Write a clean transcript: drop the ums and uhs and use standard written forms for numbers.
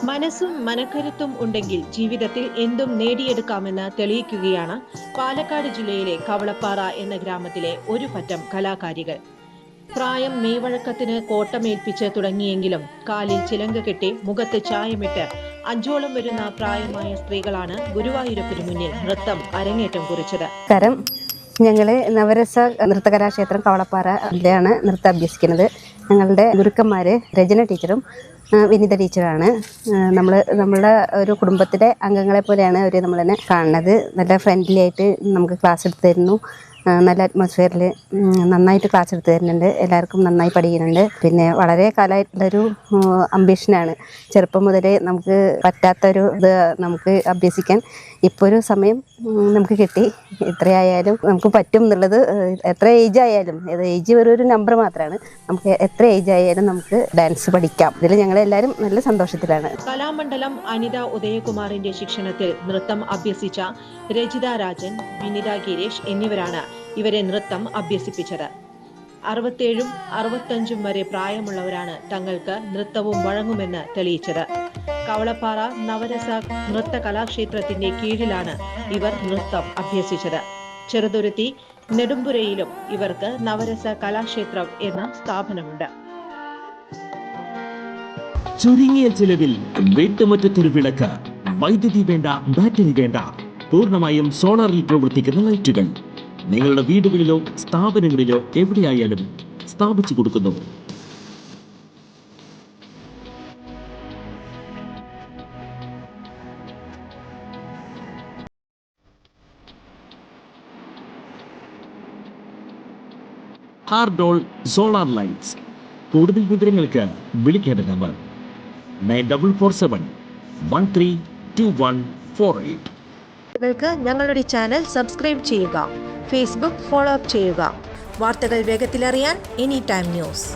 മനസ്സും മനക്കരുത്തും ഉണ്ടെങ്കിൽ ജീവിതത്തിൽ എന്തും നേടിയെടുക്കാമെന്ന് തെളിയിക്കുകയാണ് പാലക്കാട് ജില്ലയിലെ കവളപ്പാറ എന്ന ഗ്രാമത്തിലെ ഒരു പറ്റം കലാകാരികൾ. പ്രായം മെയ്വഴക്കത്തിന് കോട്ടമേൽപ്പിച്ച് തുടങ്ങിയെങ്കിലും കാലിൽ ചിലങ്ക കെട്ടി മുഖത്ത് ചായമിട്ട് 5ഓളം വരുന്ന പ്രായമായ സ്ത്രീകളാണ് ഗുരുവായൂരപ്പന് മുന്നിൽ നൃത്തം അരങ്ങേറ്റം കുറിച്ചത്. ഞങ്ങൾ നവരസ നൃത്തകലാക്ഷേത്രം കവളപ്പാറയിലാണ് നൃത്തം അഭ്യസിക്കുന്നത്. ഞങ്ങളുടെ ഗുരുക്കന്മാർ രചന ടീച്ചറും വിനിത ടീച്ചറാണ്. നമ്മളുടെ ഒരു കുടുംബത്തിലെ അംഗങ്ങളെ പോലെയാണ് അവർ നമ്മളെന്നെ കാണുന്നത്. നല്ല ഫ്രണ്ട്ലി ആയിട്ട് നമുക്ക് ക്ലാസ് എടുത്ത് തരുന്നു. നല്ല അറ്റ്മോസ്ഫിയറിൽ നന്നായിട്ട് ക്ലാസ് എടുത്ത് തരുന്നുണ്ട്. എല്ലാവർക്കും നന്നായി പഠിക്കുന്നുണ്ട്. പിന്നെ വളരെ കാലമായിട്ടുള്ളൊരു അംബീഷനാണ്. ചെറുപ്പം മുതലേ നമുക്ക് പറ്റാത്തൊരു ഇത് നമുക്ക് അഭ്യസിക്കാൻ ഇപ്പോൾ ഒരു സമയം നമുക്ക് കിട്ടി. എത്രയായാലും നമുക്ക് പറ്റും എന്നുള്ളത്, എത്ര ഏജ് ആയാലും, ഏജ് ഒരു നമ്പർ മാത്രമാണ്. നമുക്ക് എത്ര ഏജ് ആയാലും നമുക്ക് ഡാൻസ് പഠിക്കാം. ഇതിൽ ഞങ്ങളെല്ലാവരും നല്ല സന്തോഷത്തിലാണ്. കലാമണ്ഡലം അനിത ഉദയകുമാറിന്റെ ശിക്ഷണത്തിൽ നൃത്തം അഭ്യസിച്ച രജിത രാജൻ, വിനിത ഗിരീഷ് എന്നിവരാണ് ഇവരെ നൃത്തം അഭ്യസിപ്പിച്ചത്. 67ഉം 65ഉം വരെ പ്രായമുള്ളവരാണ് തങ്ങൾക്ക് നൃത്തവും വഴങ്ങുമെന്ന് തെളിയിച്ചത്. കവളപ്പാറ നവരസ നൃത്ത കലാക്ഷേത്രത്തിന്റെ കീഴിലാണ് ഇവർ നൃത്തം അഭ്യസിച്ചത്. ചെറുതുരുത്തി നെടുമ്പുരയിലും ഇവർക്ക് നവരസ കലാക്ഷേത്രം എന്ന സ്ഥാപനമുണ്ട്. ചുരുങ്ങിയ ചിലവിൽ വീട്ടുമുറ്റത്തൊരു വിളക്ക്, വൈദ്യുതി വേണ്ട, ബാറ്ററി വേണ്ട, പൂർണ്ണമായും സോളാറിൽ പ്രവർത്തിക്കുന്ന ലൈറ്റുകൾ നിങ്ങളുടെ വീടുകളിലോ സ്ഥാപനങ്ങളിലോ എവിടെയായാലും സ്ഥാപിച്ചു കൊടുക്കുന്നു. ഹാർഡോൾ സോളാർ ലൈറ്റ്സ്. കൂടുതൽ വിവരങ്ങൾക്ക് വിളിക്കേണ്ട നമ്പർ 9447132148. നിങ്ങൾക്ക് ഞങ്ങളുടെ ചാനൽ സബ്സ്ക്രൈബ് ചെയ്യുക, ഫേസ്ബുക്ക് ഫോളോ അപ്പ് ചെയ്യുക. വാർത്തകൾ വേഗത്തിലറിയാൻ എനി ടൈം ന്യൂസ്.